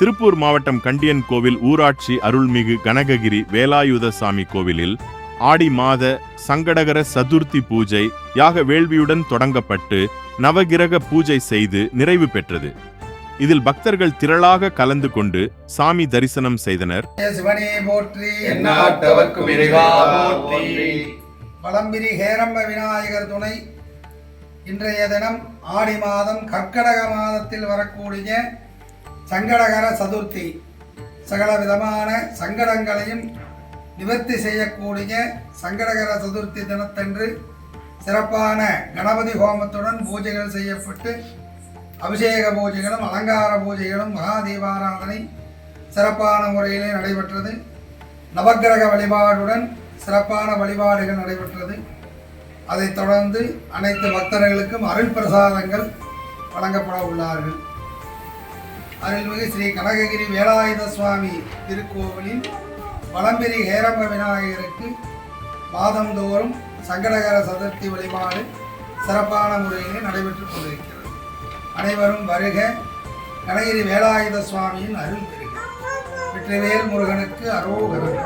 திருப்பூர் மாவட்டம் கண்டியன் கோவில் ஊராட்சி அருள்மிகு கனககிரி வேலாயுதசாமி கோவிலில் ஆடி மாத சங்கடகர சதுர்த்தி பூஜை யாக வேள்வியுடன் தொடங்கப்பட்டு நவகிரக பூஜை செய்து நிறைவு பெற்றது. இதில் பக்தர்கள் திரளாக கலந்து கொண்டு சாமி தரிசனம் செய்தனர். வலம்பிரி ஹேரம்ப விநாயகர் துணை இன்றைய தினம் ஆடி மாதம் கர்க்கடக மாதத்தில் வரக்கூடிய சங்கடகர சதுர்த்தி சகல விதமான சங்கடங்களையும் நிவர்த்தி செய்யக்கூடிய சங்கடகர சதுர்த்தி தினத்தன்று சிறப்பான கணபதி ஹோமத்துடன் பூஜைகள் செய்யப்பட்டு அபிஷேக பூஜைகளும் அலங்கார பூஜைகளும் மகா தீபாராதனை சிறப்பான முறையிலே நடைபெற்றது. நவக்கிரக வழிபாடுடன் சிறப்பான வழிபாடுகள் நடைபெற்றது. அதைத் தொடர்ந்து அனைத்து பக்தர்களுக்கும் அருள் பிரசாதங்கள் வழங்கப்பட உள்ளார்கள். அருள்மிகு ஸ்ரீ கனககிரி வேலாயுத சுவாமி திருக்கோவிலில் வலம்பிரி ஹேரம்ப விநாயகருக்கு மாதந்தோறும் சங்கடகர சதுர்த்தி வழிபாடு சிறப்பான முறையிலே நடைபெற்றுக் கொண்டிருக்கிறது. அனைவரும் வருக, கனககிரி வேலாயுத சுவாமியின் அருள் பெறுக. வெற்றிவேல் முருகனுக்கு அரோகரம்.